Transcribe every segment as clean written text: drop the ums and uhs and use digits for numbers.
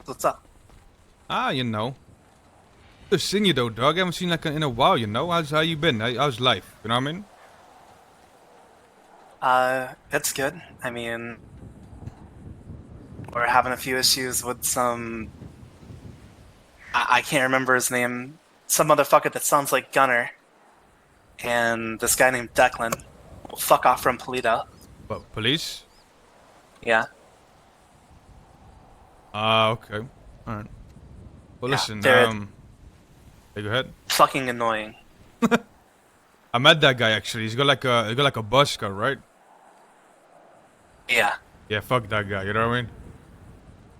What's up? Ah, Just seeing you though, dog. I haven't seen like in a while, How you been? How's life? You know what I mean? It's good. I mean, we're having a few issues with some. I can't remember his name. Some motherfucker that sounds like Gunner, and this guy named Declan. Well, fuck off from Polito. But police? Yeah, Ah, okay. Alright. Well yeah. listen, They're hey, go ahead. fucking annoying. I met that guy actually. He's got like a bus car, right? Yeah, Yeah, fuck that guy, you know what I mean?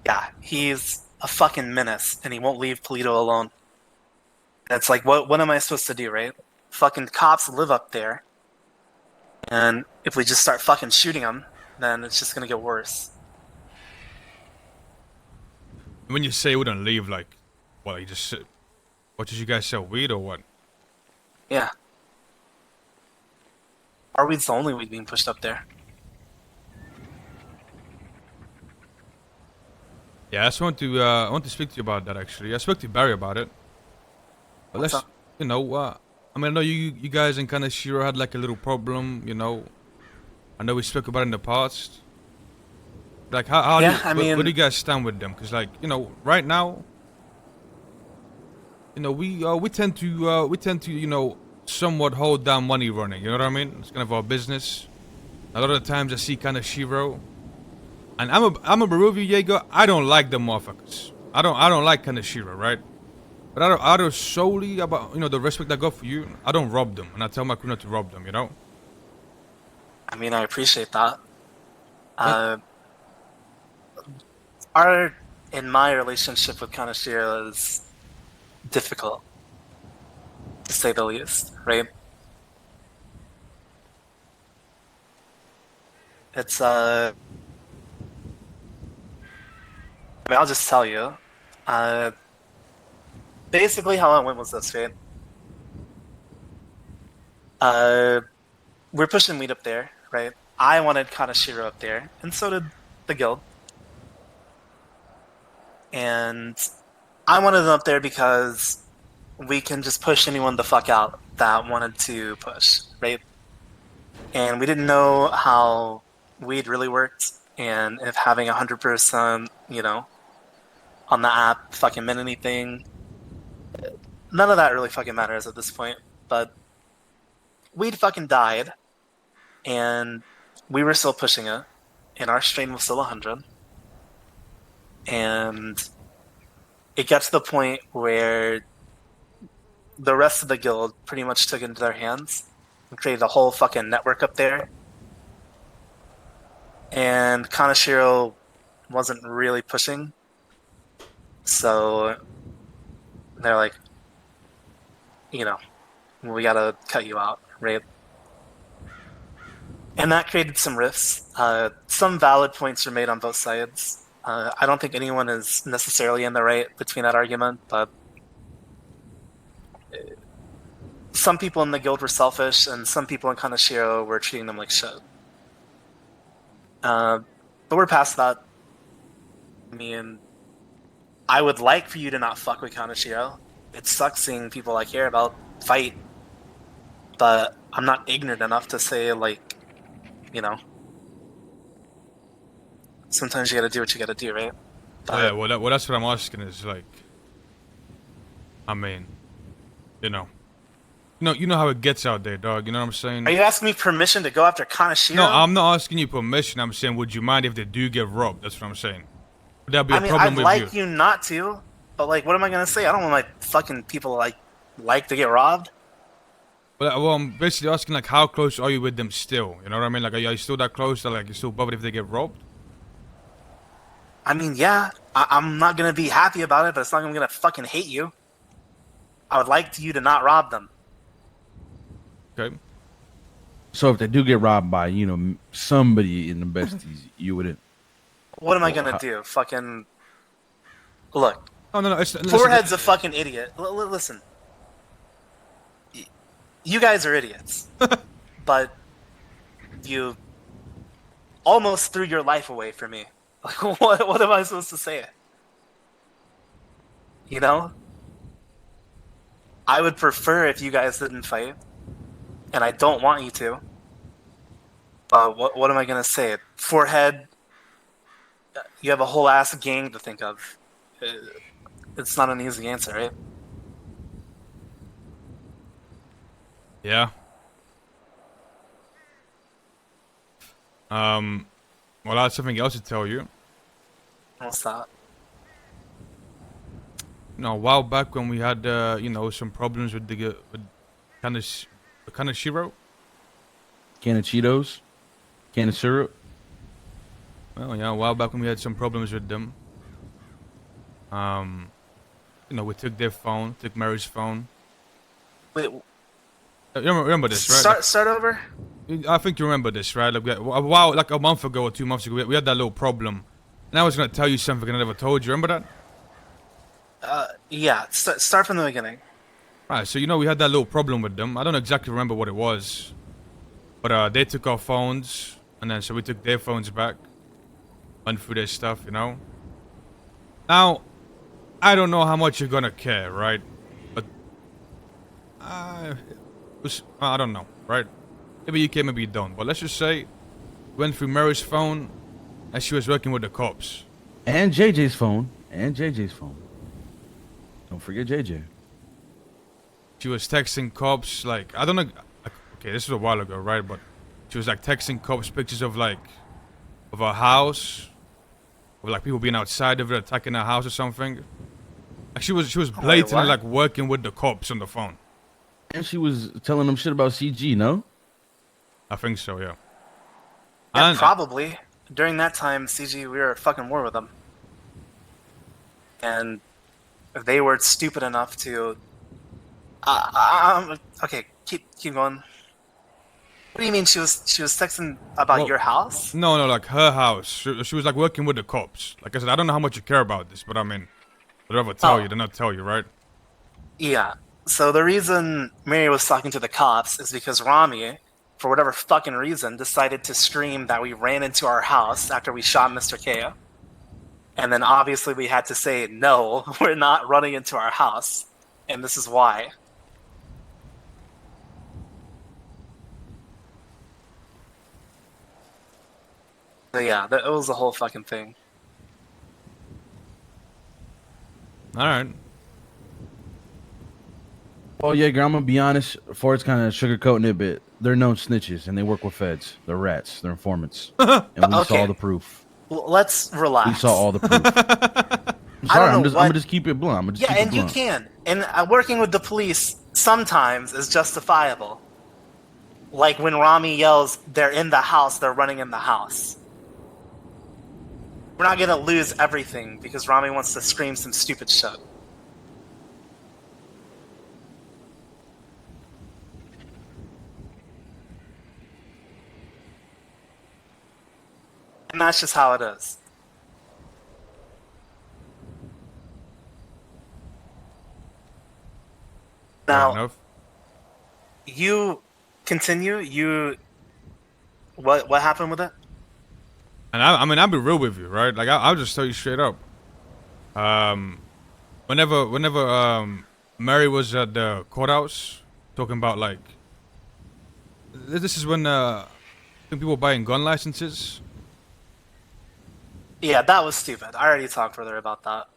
yeah. He's a fucking menace, and he won't leave Polito alone. It's like, what am I supposed to do, right? Fucking cops live up there, and if we just start fucking shooting them, then it's just gonna get worse. When you say you wouldn't leave, like, well, what did you guys sell weed or what? Yeah. Our weed's the only weed being pushed up there. Yeah, I want to speak to you about that actually. I spoke to Barry about it. But What's let's, up? I mean, I know you guys in Kaneshiro had like a little problem. I know we spoke about it in the past. Like, Yeah, I where do mean, you guys stand with them? Because, like, right now, we tend to, somewhat hold down money running. You know what I mean? It's kind of our business. A lot of the times I see kind of Shiro, and I'm a Barovia Yeager. I don't like them motherfuckers. I don't like kind of Shiro, right? But out of solely about the respect I got for you, I don't rob them, and I tell my crew not to rob them. You know? I appreciate that. But Uh, our in my relationship with Kaneshiro is difficult, to say the least. Right? It's I'll just tell you. Uh, Basically, how it went was this, right? Uh, we're pushing weed up there, right? I wanted Kaneshiro up there, and so did the guild. And I wanted them up there because we can just push anyone the fuck out that wanted to push, right? And we didn't know how weed really worked, and if having 100%, on the app fucking meant anything. None of that really fucking matters at this point. But weed fucking died, and we were still pushing it, and our strain was still 100. And it got to the point where the rest of the guild pretty much took it into their hands and created a whole fucking network up there. And Kaneshiro wasn't really pushing, so they're like, you know, we gotta cut you out, right? And that created some rifts. Some valid points were made on both sides. I don't think anyone is necessarily in the right between that argument, but some people in the guild were selfish, and some people in Kaneshiro were treating them like shit. But we're past that. I mean, I would like for you to not fuck with Kaneshiro. It sucks seeing people I care about fight, but I'm not ignorant enough to say, like, you know, sometimes you gotta do what you gotta do, right? well, yeah, But that's what I'm asking is like, I mean, you know, you know how it gets out there, dog. You know what I'm are saying? you asking me permission to go after No, Kaneshiro? I'm not asking you permission. I'm saying, would you mind if they do get robbed? That's what I'm saying. Would that be I a mean, problem I'd with you? like you not to, but like, what am I gonna say? I don't want my fucking people like to get robbed. Well, I'm basically asking like, how close are you with them still? You know what I mean? Like, are you still that close that like you're still bothered if they get robbed? I mean, yeah, I'm not gonna be happy about it, but it's not like I'm gonna fucking hate you. I would like you to not rob them. Okay. So if they do get robbed by, somebody in the besties, you wouldn't. What am I Well, gonna do? Fucking look. Oh no, no. Listen. Forehead's a fucking idiot. Listen, you guys are idiots, but you almost threw your life away for me. Like, what am I supposed to say? You know? I would prefer if you guys didn't fight, and I don't want you to. But what am I gonna say? Forehead, you have a whole ass gang to think of. It's not an easy answer, right? Yeah. Well, I have something else to tell you. What's that? You know, a while back when we had, you know, some problems with the with Kaneshiro. Can of Cheetos, can of syrup. Well, yeah, a while back when we had some problems with them. You know, we took their phone, took Mary's phone. Wait, You remember this, right? start over? I think you remember this, right? Like, a while, like a month ago or 2 months ago, we had that little problem. And I was gonna tell you something I never told you. Remember that? Yeah. Start from the beginning. Right. So you know we had that little problem with them. I don't exactly remember what it was, but they took our phones, and then so we took their phones back, went through their stuff, you know. Now, I don't know how much you're gonna care, right? But I don't know, right? Maybe you care, maybe you don't. But let's just say, went through Mary's phone, and she was working with the cops. And JJ's phone. And JJ's phone. Don't forget JJ. She was texting cops, like, I don't know. Okay, this was a while ago, right? But she was like texting cops pictures of like, of her house, of like people being outside of it, attacking her house or something. Like she was blatantly what? like working with the cops on the phone. And she was telling them shit about CG, no? I think so, yeah. Yeah, And probably. During that time, CG, we were at fucking war with them. And if they were stupid enough to... okay, keep going. What do you mean she was texting about well, your house? no, like her house. She was like working with the cops. Like I said, I don't know how much you care about this, but I mean, whatever tell you, Oh. they're not tell you, right? Yeah. So the reason Mary was talking to the cops is because Rami, for whatever fucking reason, decided to scream that we ran into our house after we shot Mr. K. And then obviously we had to say, no, we're not running into our house. And this is why. So yeah, it was the whole fucking thing. All right. Well, Yeager, I'm gonna be honest. Ford's kind of sugarcoating it a bit. They're known snitches, and they work with feds. They're rats. They're informants, and we Okay. saw the proof. Let's relax. We saw all the proof. I'm I sorry. don't I'm know just. what- I'm gonna just keep it blunt. I'm gonna just Yeah, keep and it you blunt. can. And working with the police sometimes is justifiable. Like when Rami yells, they're in the house, they're running in the house. We're not gonna lose everything because Rami wants to scream some stupid shit. And that's just how it is. Fair Now, enough. you continue. What happened with it? And I mean, I'll be real with you, right? Like, I'll just tell you straight up. Whenever Mary was at the courthouse talking about like, this is when I think people buying gun licenses. Yeah, that was stupid. I already talked with her about that.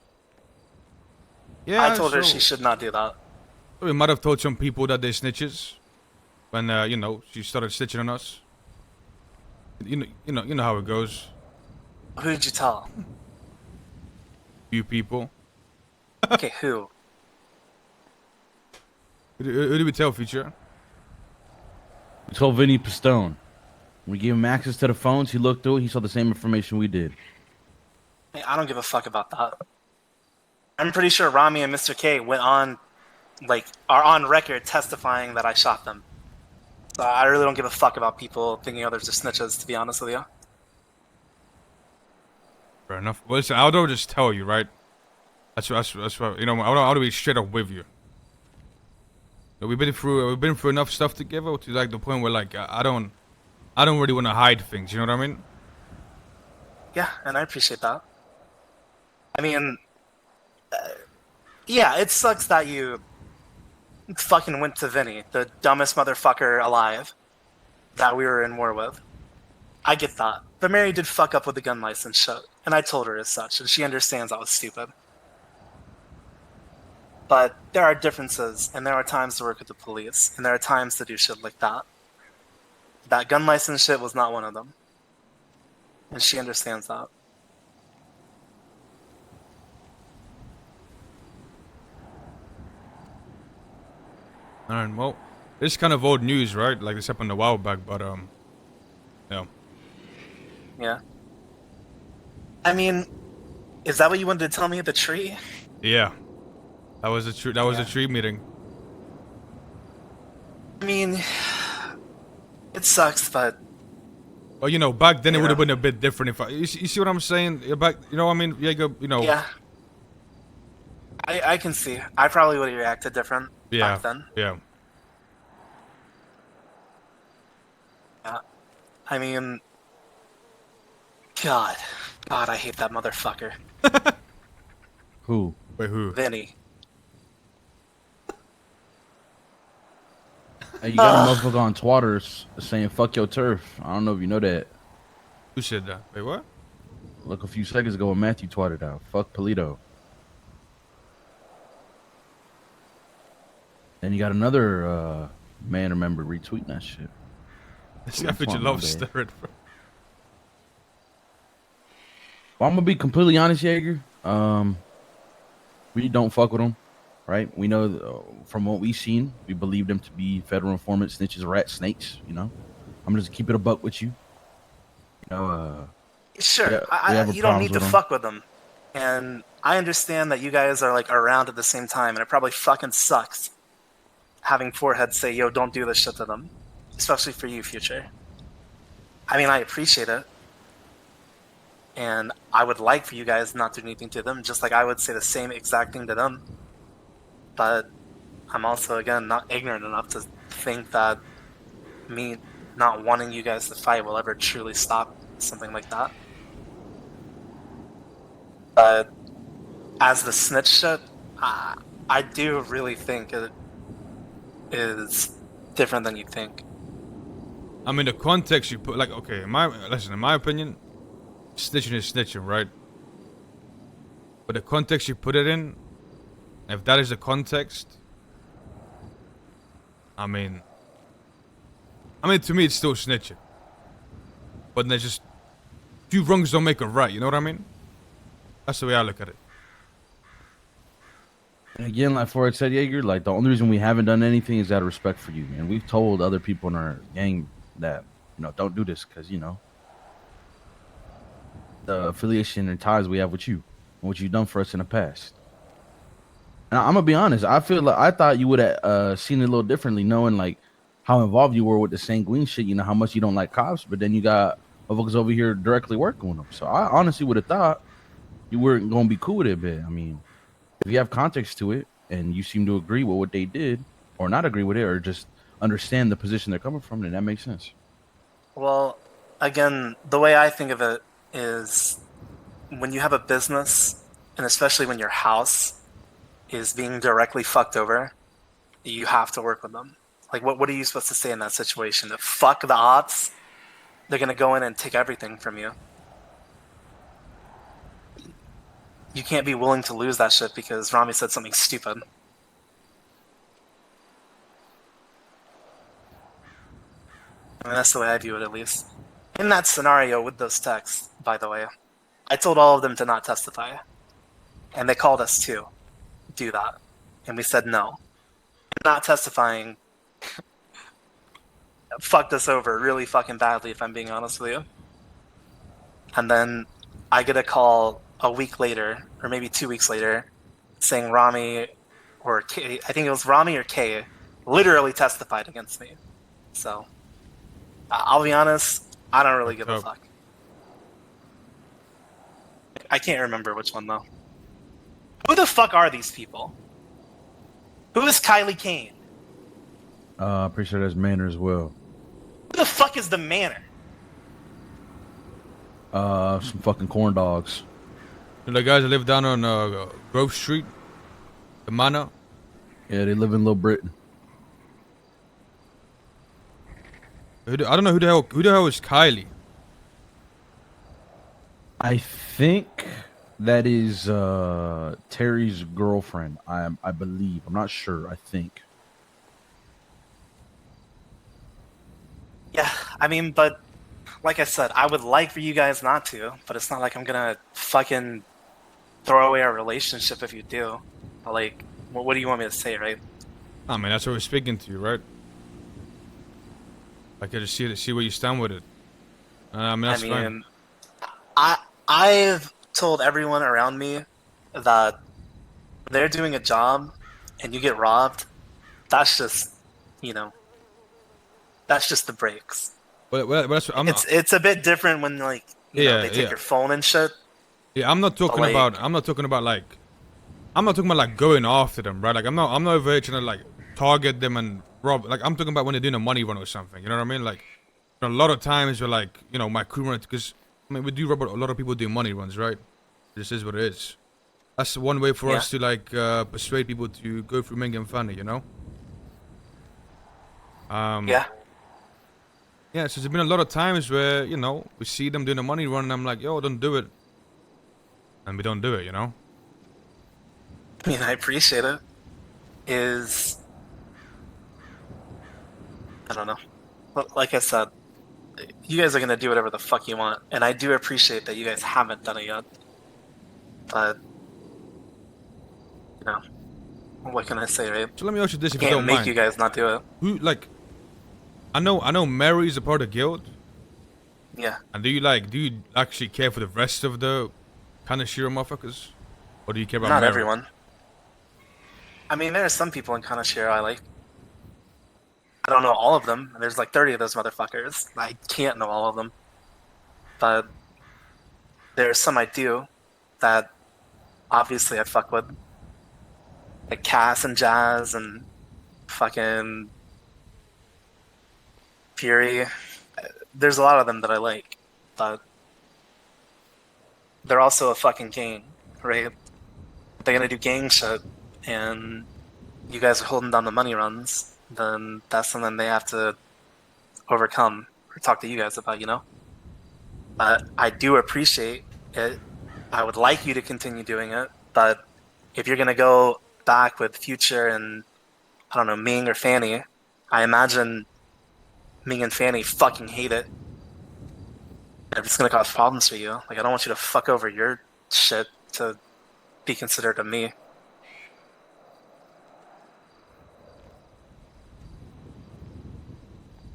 Yeah, I told her so she should not do that. we might have told some people that they snitches when you know she started snitching on us. You know how it goes. Who did you tell? Few people. Okay, who? Who did we tell, Future? We told Vinny Pistone. We gave him access to the phones. He looked through it. He saw the same information we did. Hey, I don't give a fuck about that. I'm pretty sure Rami and Mr. K went on, like, are on record testifying that I shot them. So I really don't give a fuck about people thinking others are snitches, to be honest with you. Fair enough. Well, listen, I'll just tell you, right? That's what you know. I'll be straight up with you. We've been through enough stuff together to like the point where like I don't really want to hide things. You know what I mean? Yeah, and I appreciate that. I mean, Yeah, it sucks that you fucking went to Vinny, the dumbest motherfucker alive that we were in war with. I get that. But Mary did fuck up with the gun license shit, and I told her as such, and she understands I was stupid. But there are differences, and there are times to work with the police, and there are times to do shit like that. That gun license shit was not one of them. And she understands that. Alright, well, this is kind of old news, right? Like this happened a while back, but yeah. Yeah. I mean, is that what you wanted to tell me at the tree? Yeah. That was a tree. That was a tree meeting. I mean, it sucks, but Well, you know, back then it would have Yeah. been a bit different. If you see what I'm saying? Back, you know, what I mean, Yeager, you know. yeah, I can see. I probably would have reacted different Yeah. back then. Yeah. Yeah. I mean, God, I hate that motherfucker, Who? Wait, who? Vinny. Hey, you got a motherfucker on Twatters saying "fuck your turf." I don't know if you know that. Who said that? Wait, what? Look, a few seconds ago, when Matthew twatted out. Fuck Polito. Then you got another man or member retweeting that shit. This guy That's put your why I'm love bad. stirred. Well, I'm gonna be completely honest, Yeager. We don't fuck with them, right? We know from what we've seen, we believe them to be federal informants, snitches, rats, snakes. You know, I'm just keep it a buck with you. You know, Sure, we have you don't problems need to with them. fuck with them. And I understand that you guys are like around at the same time, and it probably fucking sucks having foreheads say, "Yo, don't do this shit to them," especially for you, future. I mean, I appreciate it, and I would like for you guys not to do anything to them, just like I would say the same exact thing to them. But I'm also, again, not ignorant enough to think that me not wanting you guys to fight will ever truly stop something like that. But as the snitch shit, I do really think it is different than you think. I mean, the context you put, like, okay, in my opinion, snitching is snitching, right? But the context you put it in, if that is the context, I mean, to me, it's still snitching. But there's just two wrongs don't make a right. You know what I mean? That's the way I look at it. And again, like Ford said, Yeager, like the only reason we haven't done anything is out of respect for you, and we've told other people in our gang that don't do this because the affiliation and ties we have with you and what you've done for us in the past. And I'm gonna be honest, I feel like I thought you would have seen it a little differently, knowing like how involved you were with the sanguine shit. You know how much you don't like cops, but then you got motherfuckers over here directly working with them. So I honestly would have thought you weren't gonna be cool with it. But I mean, if you have context to it and you seem to agree with what they did, or not agree with it, or just understand the position they're coming from, then that makes sense. Well, again, the way I think of it is when you have a business, and especially when your house is being directly fucked over, you have to work with them. Like, what are you supposed to say in that situation? That fuck the ops, they're gonna go in and take everything from you. You can't be willing to lose that shit because Rami said something stupid. I mean, that's the way I view it, at least. In that scenario with those texts, by the way, I told all of them to not testify. And they called us to do that. And we said no. Not testifying fucked us over really fucking badly, if I'm being honest with you. And then I get a call a week later, or maybe 2 weeks later, saying Rami or Kay, I think it was Rami or Kay, literally testified against me. So, I'll be honest, I don't really give a fuck. I can't remember which one, though. Who the fuck are these people? Who is Kylie Kane? Pretty sure there's Manor as well. Who the fuck is the Manor? Some fucking corn dogs. You know, the guys that live down on Grove Street. The manor. Yeah, they live in Little Britain. I don't know who the hell is Kylie. I think that is Terry's girlfriend. I believe. I'm not sure. I think. Yeah, I mean, but like I said, I would like for you guys not to, but it's not like I'm gonna fucking throw away our relationship if you do. But like, what do you want me to say, right? I mean, that's what we're speaking to you, right? I could just see where you stand with it. I mean, I that's fine. mean, I've told everyone around me that they're doing a job and you get robbed. That's just, you know, that's just the breaks. But that's I'm not. It's a bit different when like Yeah, they take yeah, your phone and shit. yeah. I'm not But talking like, about. I'm not talking about like. I'm not talking about like going after them, right? Like I'm not over here trying to like target them and rob. Like I'm talking about when they're doing a money run or something. You know what I mean? Like a lot of times you're like, my crew run because I mean we do rob a lot of people do money runs, right? This is what it is. That's one way for yeah, us to like persuade people to go through making funny, you know? yeah. Yeah, so there's been a lot of times where, we see them doing a money run and I'm like, yo, don't do it. And we don't do it, you know? I mean, I appreciate it. I don't know. Like I said, you guys are gonna do whatever the fuck you want, and I do appreciate that you guys haven't done it yet. But you know, what can I say, right? So let me ask you this I if you can't don't make mind. you guys not do it. Who, like, I know Mary's a part of the guild. Yeah, And do you actually care for the rest of the Kaneshiro motherfuckers? Or do you care about not Mary? everyone. I mean, there are some people in Kaneshiro I like. I don't know all of them. There's like 30 of those motherfuckers. I can't know all of them. But there are some I do that obviously I fuck with. Like Cass and Jazz and fucking Fury. There's a lot of them that I like. But they're also a fucking gang, right? They're gonna do gang shit and you guys are holding down the money runs, then that's something they have to overcome or talk to you guys about, But I do appreciate it. I would like you to continue doing it, but if you're gonna go back with Future and I don't know Ming or Fanny, I imagine Ming and Fanny fucking hate it. And it's gonna cause problems for you. Like I don't want you to fuck over your shit to be considerate of me.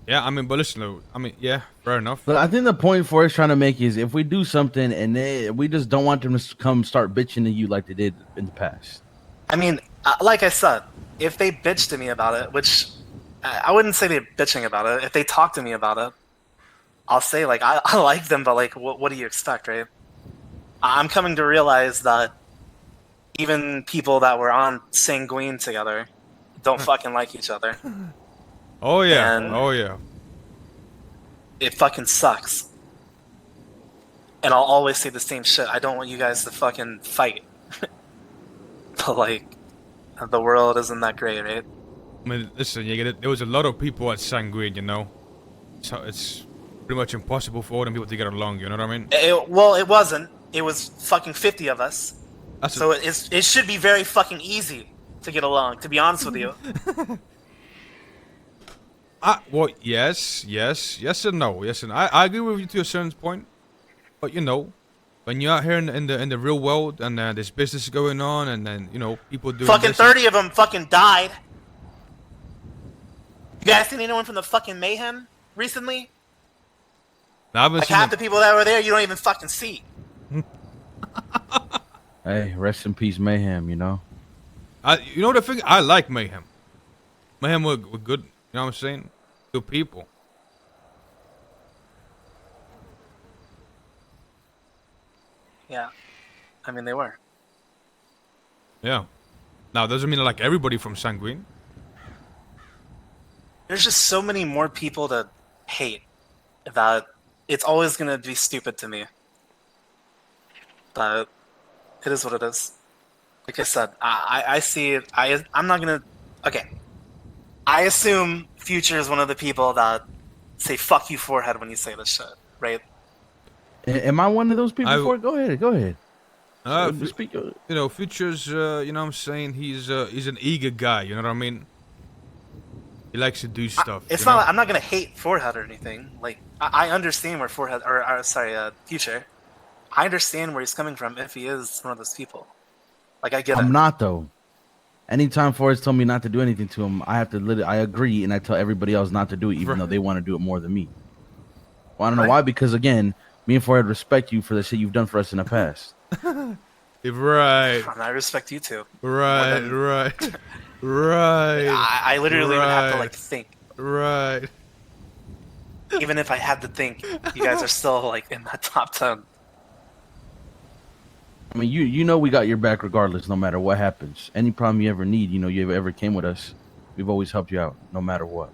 Yeah, I mean, but listen, though, I mean, yeah, fair enough. But I think the point for us trying to make is if we do something and we just don't want them to come start bitching to you like they did in the past. I mean, like I said, if they bitch to me about it, which I wouldn't say they're bitching about it. If they talk to me about it, I'll say like I like them, but like what do you expect, right? I'm coming to realize that even people that were on Sanguine together don't fucking like each other, Oh yeah, and oh yeah. it fucking sucks. And I'll always say the same shit. I don't want you guys to fucking fight, but like the world isn't that great, right? I mean, listen, there was a lot of people at Sanguine, so it's pretty much impossible for all them people to get along. You know what I mean? Well, it wasn't. It was fucking 50 of us. That's So it should be very fucking easy to get along, to be honest with you. well, yes and no, yes and I agree with you to a certain point, but when you're out here in the real world and there's business going on and then people doing Fucking this 30 of them fucking died. You guys seen anyone from the fucking mayhem recently? I haven't Like seen half them. the people that were there, you don't even fucking see. Hey, rest in peace, Mayhem. The thing, I like Mayhem. Mayhem were good. You know what I'm saying? Good people. Yeah, I mean they were. Yeah. Now doesn't mean like everybody from Sanguine. There's just so many more people to hate that it's always gonna be stupid to me. But it is what it is. Like I said, I see it. I'm not gonna. Okay, I assume Future is one of the people that say "fuck you, forehead" when you say this shit, right? Am I one of those people I for it? Go ahead. Go ahead. Fu- Speak. you know, Future's you know what I'm saying, he's an eager guy, you know what I mean? He likes to do stuff, you It's not. know? Like, I'm not gonna hate forehead or anything. Like I understand where forehead or sorry, Future. I understand where he's coming from if he is one of those people. Like I get it. I'm not though. Anytime Forrest told me not to do anything to him, I have to literally I agree and I tell everybody else not to do it, even though they want to do it more than me. Well, I don't know Really? why, because again, me and Forrest respect you for the shit you've done for us in the past. Right. And I respect you too. More Right, than right. Right. I literally would have to Right. like think. Right. Even if I had to think, you guys are still like in that top 10. I mean, you know we got your back regardless, no matter what happens. Any problem you ever need, you know, you ever came with us, we've always helped you out, no matter what.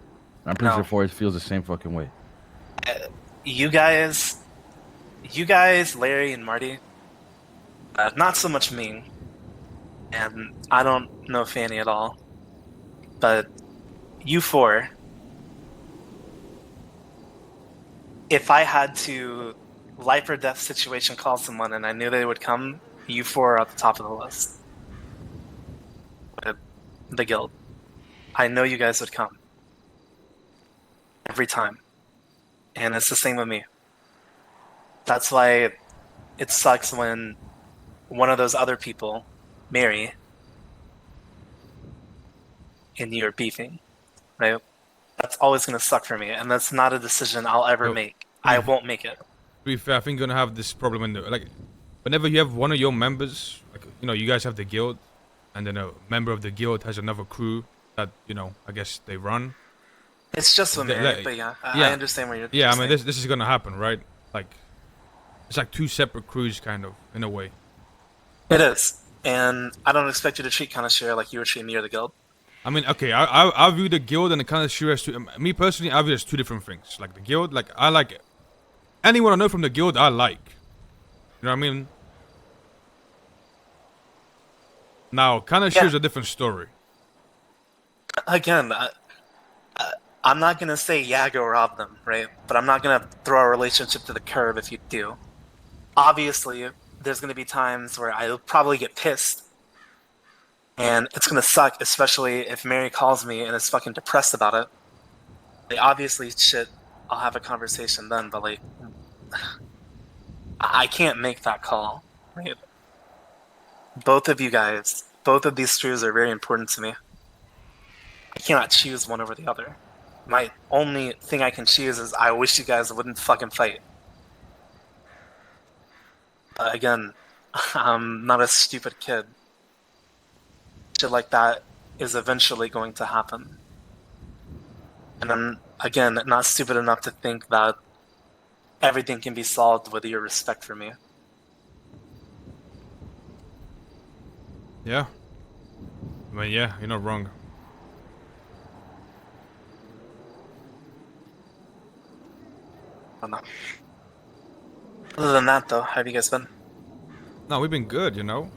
And I'm pretty sure No, Forrest feels the same fucking way. uh, you guys, you guys, Larry and Marty, not so much me, and I don't know Fanny at all, but you four, if I had to life or death situation call someone and I knew they would come, you four are at the top of the list. With the guild. I know you guys would come every time, and it's the same with me. That's why it sucks when one of those other people marry and you're beefing, right? That's always going to suck for me, and that's not a decision I'll ever So, make. to be, I to won't make it. be fair, I think you're gonna have this problem in the, like, whenever you have one of your members, like, you know, you guys have the guild, and then a member of the guild has another crew that, you know, I guess they run. It's just with Mary, Like, but yeah, I yeah. understand what Yeah, you're I mean, saying. this is gonna happen, right? Like, it's like two separate crews, kind of, in a way. It is, and I don't expect you to treat Kaneshiro like you were treating me or the guild. I mean, okay, I view the guild and the Kaneshiro as two. Me personally, I view it as two different things. Like the guild, like I like anyone I know from the guild, I like. You know what I mean? Now, Kaneshiro Yeah, is a different story. again, I'm not gonna say Yeager robbed them, right? But I'm not gonna throw our relationship to the curb if you do. Obviously, there's gonna be times where I'll probably get pissed, and it's gonna suck, especially if Mary calls me and is fucking depressed about it. Like, obviously, shit, I'll have a conversation then, but like, I can't make that call. Right? Both of you guys, both of these screws are very important to me. I cannot choose one over the other. My only thing I can choose is I wish you guys wouldn't fucking fight. But again, I'm not a stupid kid. Shit like that is eventually going to happen. And I'm, again, not stupid enough to think that everything can be solved with your respect for me. Yeah. I mean, yeah, you're not wrong. I don't know. Other than that, though, how have you guys been? No, we've been good, you know.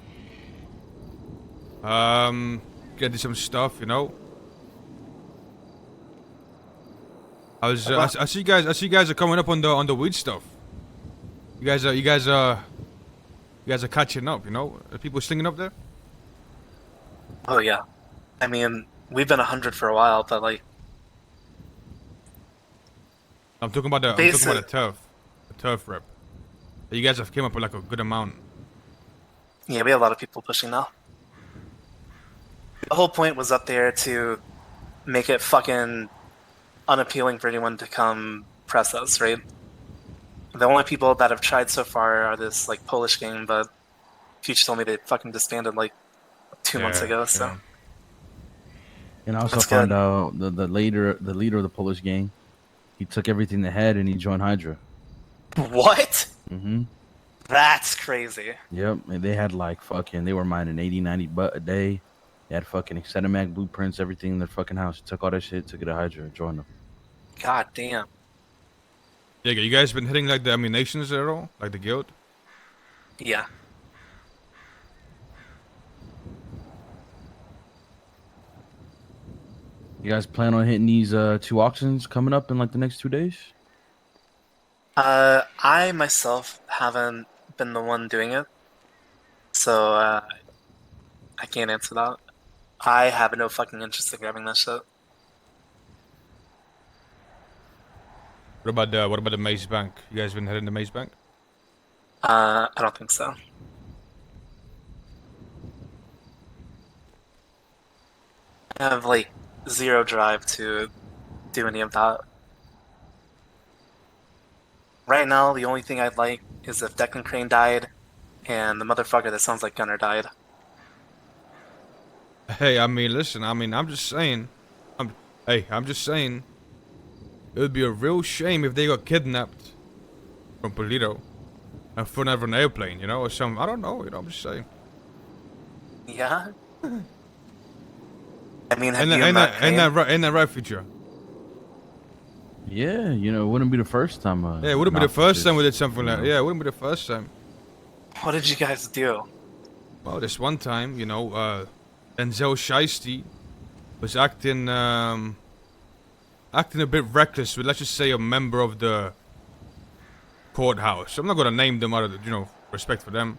Getting some stuff, you know. I see you guys. I see you guys are coming up on the weed stuff. You guys are catching up, you know. Are people singing up there? Oh, yeah. I mean, we've been 100 for a while, but like, I'm talking about basic. the turf rep. You guys have came up with like a good amount. Yeah, we have a lot of people pushing now. The whole point was up there to make it fucking unappealing for anyone to come press us, right? The only people that have tried so far are this like Polish gang, but Future told me they fucking disbanded like 2 months Yeah, ago, so yeah. And I also that's found good. out the leader of the Polish gang, he took everything they had and he joined Hydra. What? Mm-hmm. That's crazy. Yep. And they had like fucking, they were mining 80, 90 butt a day. They had fucking Extendamac blueprints, everything in their fucking house. He took all that shit, took it to Hydra, and joined them. God damn. Yeah, you guys been hitting like the ammunitions at all, like the guild? Yeah. You guys plan on hitting these 2 auctions coming up in like the next 2 days? I myself haven't been the one doing it, so I can't answer that. I have no fucking interest in grabbing that shit. What about the Maze Bank? You guys been heading to Maze Bank? I don't think so. I have like zero drive to do any of that. Right now, the only thing I'd like is if Declan Crane died and the motherfucker that sounds like Gunner died. Hey, I mean, listen. I mean, I'm just saying. I'm just saying. It would be a real shame if they got kidnapped from Polito and thrown out of an airplane, you know, or some. I don't know. You know, I'm just saying. Yeah? I mean, have Ain't you that, ain't met that, ain't that Crane? right? Ain't that right, Future? Yeah, it wouldn't be the first time. Yeah, it wouldn't be the Knox first time we did just, something like. Yeah, it wouldn't be the first time. What did you guys do? Well, this one time, Denzel Shiesty was acting a bit reckless with, let's just say, a member of the courthouse. I'm not gonna name them out of respect for them.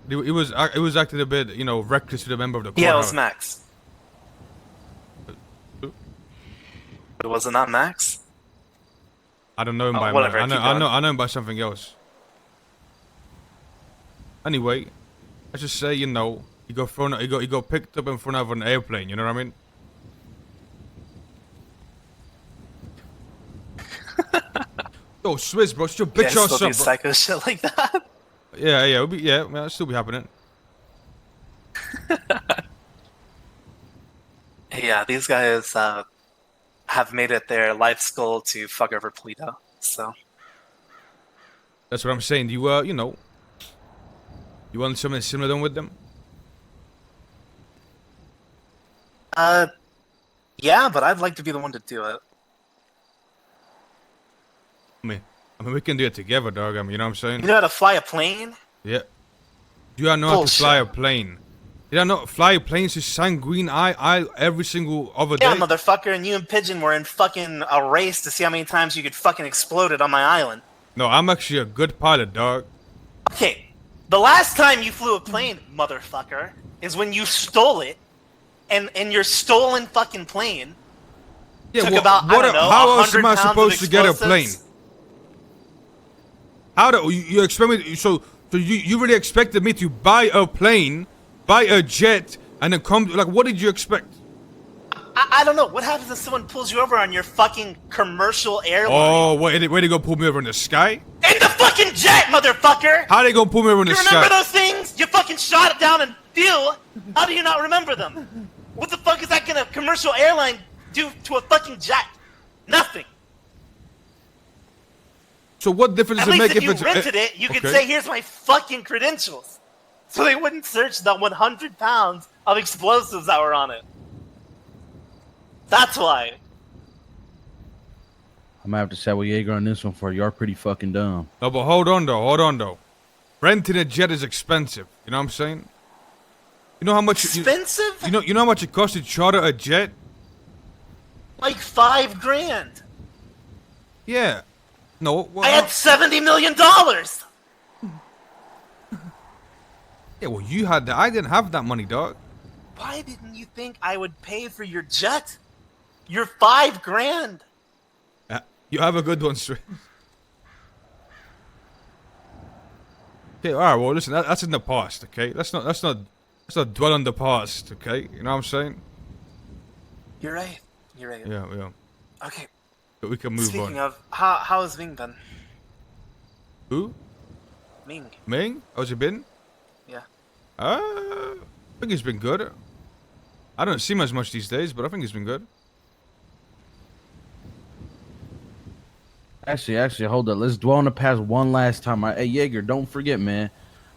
He was acting a bit reckless with a member of the Yeah, it was courthouse. Max. But was it not Max? I don't know him Oh, by whatever, I keep know going. him by something else. Anyway, let's just say he got picked up in front of an airplane. You know what I mean? Yo, Swizz, bro, shut your You bitch guys ass still do up, bro. psycho shit like that? Yeah, it'll still be happening. Yeah, these guys have made it their life's goal to fuck over Polito. So, That's what I'm saying. Do you you want something similar done with them? uh, yeah, but I'd like to be the one to do it. I mean, we can do it together, dog. I mean, you know what I'm saying? You know how to fly a plane? Yeah. Do you know how to fly a Bullshit. plane? Did I not fly planes to Sanguine I every single other Yeah, day? motherfucker, and you and Pigeon were in fucking a race to see how many times you could fucking explode it on my island. No, I'm actually a good pilot, dog. Okay, the last time you flew a plane, motherfucker, is when you stole it, and your stolen fucking plane Yeah, took about, I don't know, how else 100 am I pounds of supposed to get a plane? explosives. How do you expect me? So you really expected me to buy a plane, buy a jet, and then come? Like, what did you expect? I don't know. What happens if someone pulls you over on your fucking commercial airline? Oh, where they gonna pull me over in the sky? In the fucking jet, motherfucker! How they gonna pull me over in the You remember sky? those things? You fucking shot it down and flew. How do you not remember them? What the fuck is that gonna commercial airline do to a fucking jet? Nothing. So what difference At does it least make if you it's rented it, you could okay. say, here's my fucking credentials. So they wouldn't search the 100 pounds of explosives that were on it. That's why. I'm gonna have to side with Yeager on this one for you. You're pretty fucking dumb. No, but hold on though. Renting a jet is expensive. You know what I'm saying? You know how much Expensive? you know how much it costs to charter a jet? Like $5,000. Yeah. No. Well, I had $70 million. yeah. Well, you had that. I didn't have that money, dog. Why didn't you think I would pay for your jet? Your $5,000. You have a good one, Sir. Okay. All right. Well, listen. That's in the past. Okay. Let's not dwell on the past. Okay. You know what I'm saying? You're right. You're right. Yeah. Yeah. Okay. But we can move Speaking on. of, how has Ming been? Who? Ming. Ming? How's it been? Yeah. I think it's been good. I don't see him as much these days, but I think it's been good. Actually, hold up. Let's dwell on the past one last time. Hey, Yeager, don't forget, man.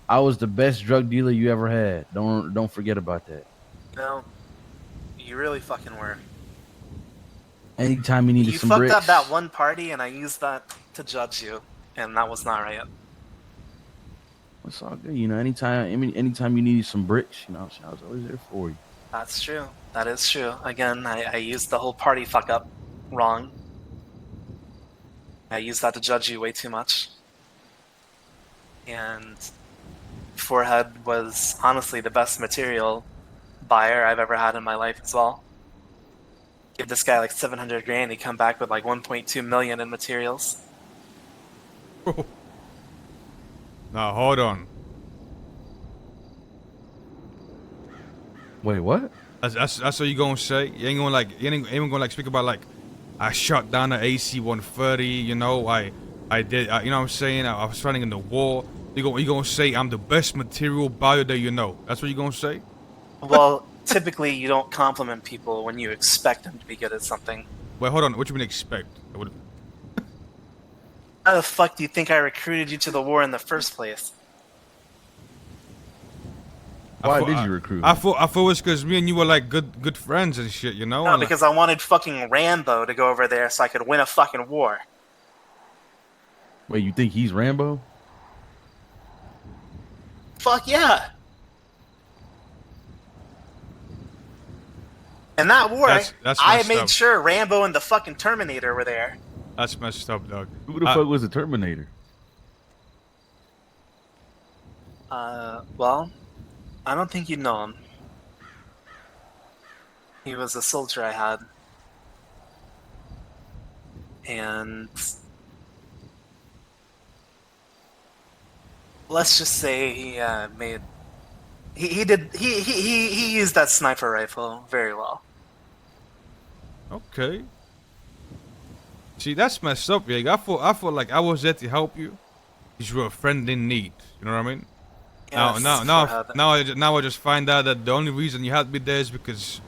I was the best drug dealer you ever had. Don't forget about that. No. You really fucking were. Anytime you needed You some fucked bricks. up that one party, and I used that to judge you, and that was not right. It's all good. You know, anytime you need some bricks, you know, what I'm saying, I was always there for you. That's true. That is true. Again, I used the whole party fuck up wrong. I used that to judge you way too much. And Forehead was honestly the best material buyer I've ever had in my life as well. Give this guy like 700 grand, he'd come back with like 1.2 million in materials. Now hold on. Wait, what? That's what you gonna say? You ain't gonna like speak about like I shot down the AC 130. You know, I did. You know what I'm saying? I was fighting in the war. You gonna say I'm the best material buyer that you know? That's what you gonna say? Well, typically you don't compliment people when you expect them to be good at something. Wait, hold on. What you mean expect? How the fuck do you think I recruited you to the war in the first place? Why did you recruit I him? thought it was because me and you were like good friends and shit. You know? No, And, like, because I wanted fucking Rambo to go over there so I could win a fucking war. Wait, you think he's Rambo? Fuck yeah. In that war, that's I messed made up. sure Rambo and the fucking Terminator were there. That's messed up, dog. Who the fuck was the Terminator? Well, I don't think you'd know him. He was a soldier I had. And let's just say he used that sniper rifle very well. Okay. See, that's messed up, Yeager. I thought like I was there to help you. You were a friend in need. You know what I mean? Yes, Forehead. Now I just find out that the only reason you had me there is because,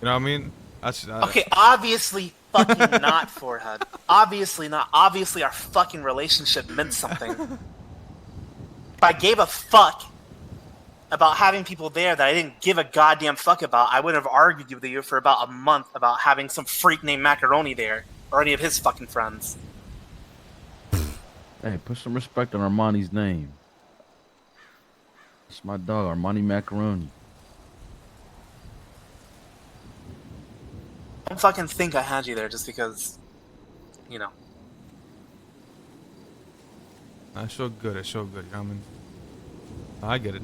you know what I mean? That's Okay, obviously fucking not, Forehead. Obviously not. Obviously our fucking relationship meant something. If I gave a fuck about having people there that I didn't give a goddamn fuck about, I would have argued with you for about a month about having some freak named Macaroni there, or any of his fucking friends. Hey, put some respect on Armani's name. It's my dog, Armani Macaroni. Don't fucking think I had you there just because, you know. that's so good. It's so good. You know what I mean? I get it.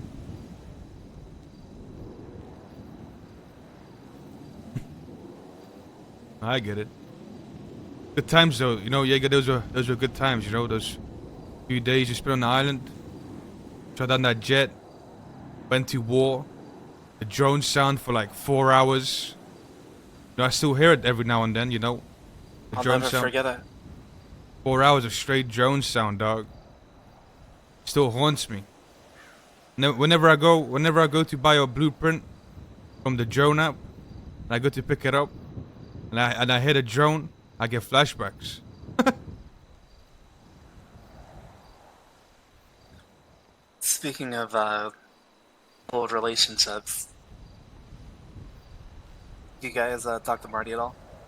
I get it. Good times though, you know, Yeager. Those were good times. You know, those few days you spent on the island, shot down that jet, went to war. The drone sound for like 4 hours. You know, I still hear it every now and then. You know, the I'll drone never sound. forget it. 4 hours of straight drone sound, dog. Still haunts me. Whenever I go to buy a blueprint from the drone app, and I go to pick it up, and I hit a drone, I get flashbacks. Speaking of old relationships, you guys talk to Marty at all?